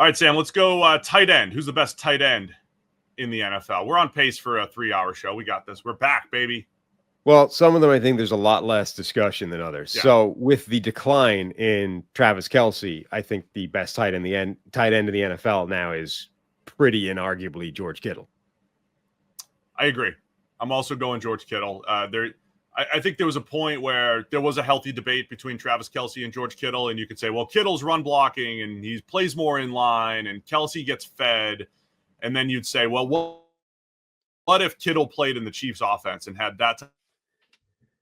All right, Sam, let's go tight end. Who's the best tight end in the NFL? We're on pace for a 3-hour show. We got this. We're back, baby. Well, some of them, I think there's a lot less discussion than others. Yeah. So with the decline in Travis Kelce, I think the best tight end in the NFL now is pretty inarguably George Kittle. I agree. I'm also going George Kittle. I think there was a point where there was a healthy debate between Travis Kelce and George Kittle, and you could say, well, Kittle's run blocking and he plays more in line and Kelce gets fed. And then you'd say, well, what if Kittle played in the Chiefs offense and had that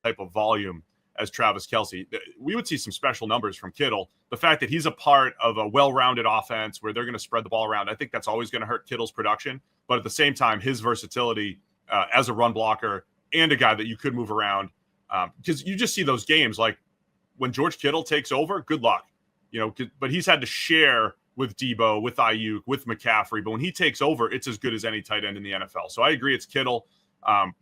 type of volume as Travis Kelce? We would see some special numbers from Kittle. The fact that he's a part of a well-rounded offense where they're going to spread the ball around, I think that's always going to hurt Kittle's production. But at the same time, his versatility as a run blocker and a guy that you could move around, because you just see those games like when George Kittle takes over, good luck, but he's had to share with Debo, with Ayuk, with McCaffrey. But when he takes over, it's as good as any tight end in the NFL. So I agree, it's Kittle.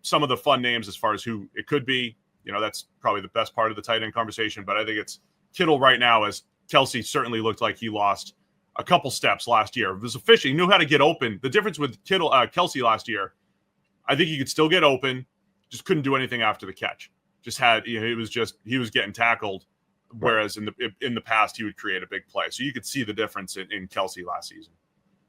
Some of the fun names as far as who it could be, that's probably the best part of the tight end conversation. But I think it's Kittle right now, as Kelce certainly looked like he lost a couple steps last year. It was efficient. He knew how to get open. The difference with Kelce last year, I think he could still get open, just couldn't do anything after the catch. He was getting tackled, whereas in the past he would create a big play. So you could see the difference in Kelce last season.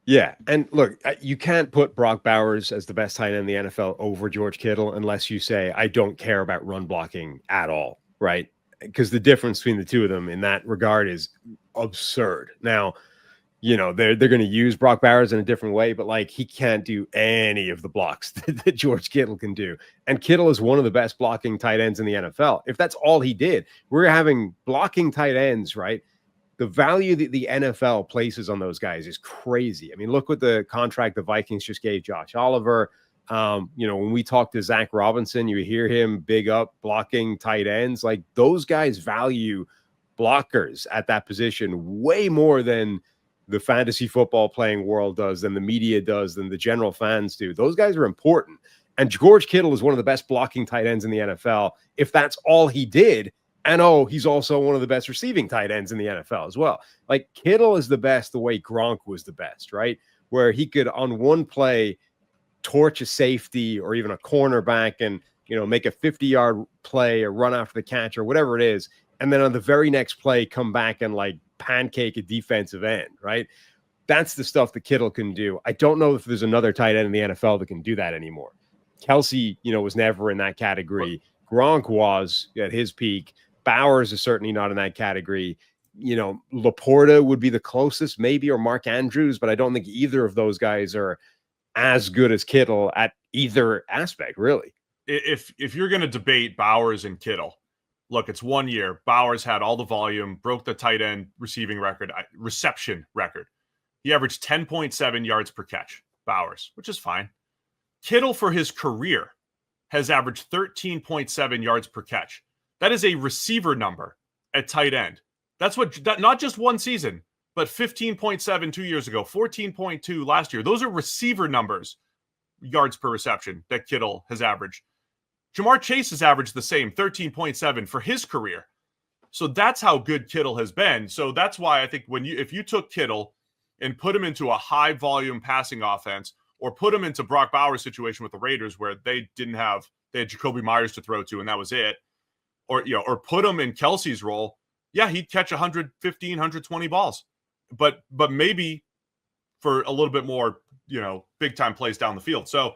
Yeah, and look, you can't put Brock Bowers as the best tight end in the NFL over George Kittle unless you say, I don't care about run blocking at all, right? Because the difference between the two of them in that regard is absurd. Now, they're going to use Brock Bowers in a different way, but he can't do any of the blocks that George Kittle can do. And Kittle is one of the best blocking tight ends in the NFL. If that's all he did, we're having blocking tight ends, right? The value that the NFL places on those guys is crazy. I mean, look what the contract the Vikings just gave Josh Oliver. When we talk to Zach Robinson, you hear him big up blocking tight ends. Like, those guys value blockers at that position way more than the fantasy football playing world does, than the media does, than the general fans do. Those guys are important. And George Kittle is one of the best blocking tight ends in the NFL. If that's all he did, and he's also one of the best receiving tight ends in the NFL as well. Like, Kittle is the best the way Gronk was the best, right? Where he could, on one play, torch a safety or even a cornerback and, make a 50-yard play or run after the catch or whatever it is. And then on the very next play, come back and pancake a defensive end, right? That's the stuff that Kittle can do. I don't know if there's another tight end in the NFL that can do that anymore. Kelce, was never in that category. Gronk was at his peak. Bowers is certainly not in that category. Laporta would be the closest, maybe, or Mark Andrews, but I don't think either of those guys are as good as Kittle at either aspect, really. If you're going to debate Bowers and Kittle, look, it's 1 year. Bowers had all the volume, broke the tight end reception record. He averaged 10.7 yards per catch, Bowers, which is fine. Kittle, for his career, has averaged 13.7 yards per catch. That is a receiver number at tight end. That's not just one season, but 15.7 2 years ago, 14.2 last year. Those are receiver numbers, yards per reception, that Kittle has averaged. Jamar Chase has averaged the same, 13.7 for his career. So that's how good Kittle has been. So that's why I think if you took Kittle and put him into a high volume passing offense, or put him into Brock Bowers' situation with the Raiders where they had Jacoby Myers to throw to and that was it, or put him in Kelce's role, yeah, he'd catch 115, 120 balls, but maybe for a little bit more, big time plays down the field. So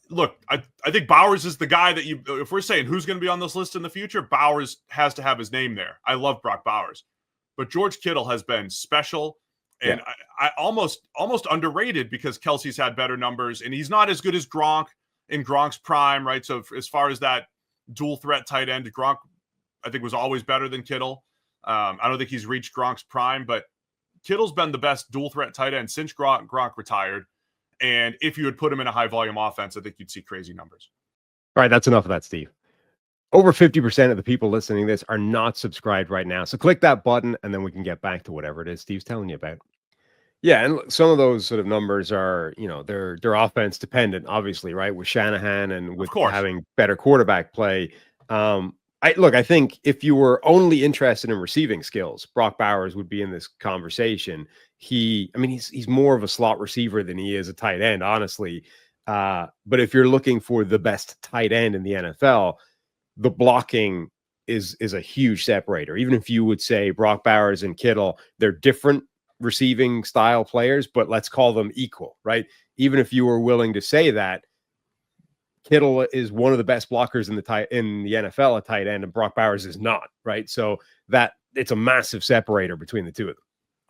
look, I think Bowers is the guy that if we're saying who's going to be on this list in the future, Bowers has to have his name there. I love Brock Bowers, but George Kittle has been special and I almost underrated because Kelce's had better numbers and he's not as good as Gronk in Gronk's prime, right? So as far as that dual threat tight end, Gronk, I think, was always better than Kittle. I don't think he's reached Gronk's prime, but Kittle's been the best dual threat tight end since Gronk retired. And if you would put him in a high volume offense, I think you'd see crazy numbers. All right, that's enough of that, Steve. Over 50% of the people listening to this are not subscribed right now. So click that button and then we can get back to whatever it is Steve's telling you about. Yeah, and some of those sort of numbers are, they're offense dependent, obviously, right? With Shanahan and with having better quarterback play. I think if you were only interested in receiving skills, Brock Bowers would be in this conversation. I mean, he's more of a slot receiver than he is a tight end, honestly. But if you're looking for the best tight end in the NFL, the blocking is a huge separator. Even if you would say Brock Bowers and Kittle, they're different receiving style players, but let's call them equal, right? Even if you were willing to say that, Kittle is one of the best blockers in the NFL, a tight end, and Brock Bowers is not, right? So that it's a massive separator between the two of them.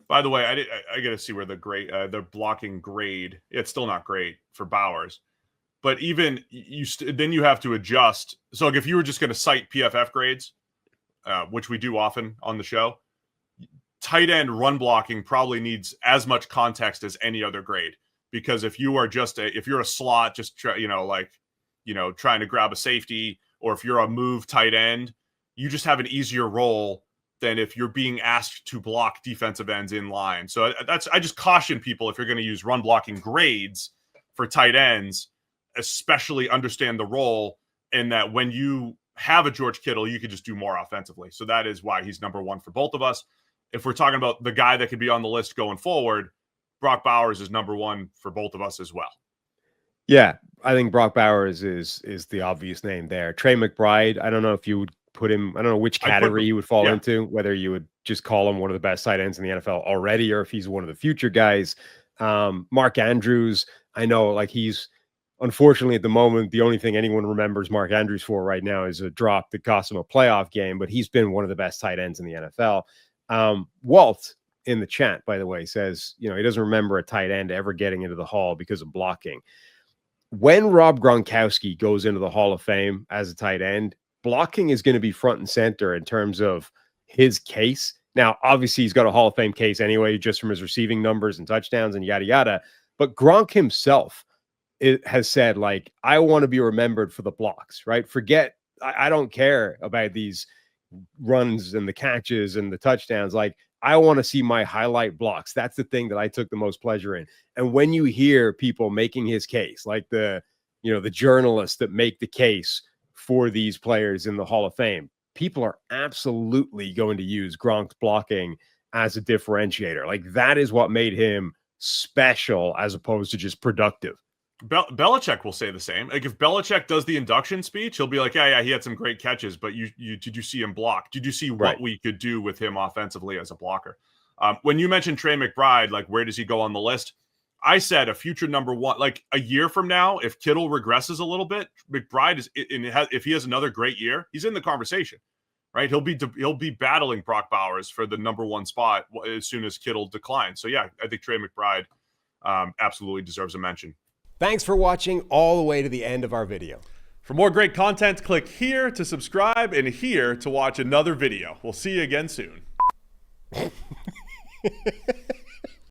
By the way, I got to see where the blocking grade. It's still not great for Bowers, but even then you have to adjust. So like if you were just going to cite PFF grades, which we do often on the show, tight end run blocking probably needs as much context as any other grade, because if you are if you're a slot, just trying to grab a safety, or if you're a move tight end, you just have an easier role than if you're being asked to block defensive ends in line. So I just caution people, if you're going to use run blocking grades for tight ends, especially understand the role, and that when you have a George Kittle, you could just do more offensively. So that is why he's number one for both of us. If we're talking about the guy that could be on the list going forward, Brock Bowers is number one for both of us as well. Yeah, I think Brock Bowers is the obvious name there. Trey McBride, I don't know if you would put him, I don't know which category you would fall into, whether you would just call him one of the best tight ends in the NFL already, or if he's one of the future guys. Mark Andrews, I know, like, he's unfortunately at the moment, the only thing anyone remembers Mark Andrews for right now is a drop that cost him a playoff game, but he's been one of the best tight ends in the NFL. Walt in the chat, by the way, says, he doesn't remember a tight end ever getting into the Hall because of blocking. When Rob Gronkowski goes into the Hall of Fame as a tight end, blocking is going to be front and center in terms of his case. Now, obviously, he's got a Hall of Fame case anyway, just from his receiving numbers and touchdowns and yada, yada. But Gronk himself has said, like, I want to be remembered for the blocks, right? I don't care about these runs and the catches and the touchdowns. Like, I want to see my highlight blocks. That's the thing that I took the most pleasure in. And when you hear people making his case, like the journalists that make the case for these players in the Hall of Fame, people are absolutely going to use Gronk's blocking as a differentiator. Like, that is what made him special as opposed to just productive. Belichick will say the same. Like, if Belichick does the induction speech, he'll be like, yeah, he had some great catches, but did you see him block? Did you see what we could do with him offensively as a blocker? When you mentioned Trey McBride, like, where does he go on the list? I said a future number one, like a year from now, if Kittle regresses a little bit, McBride if he has another great year, he's in the conversation, right? He'll be battling Brock Bowers for the number one spot as soon as Kittle declines. So yeah, I think Trey McBride absolutely deserves a mention. Thanks for watching all the way to the end of our video. For more great content, click here to subscribe and here to watch another video. We'll see you again soon.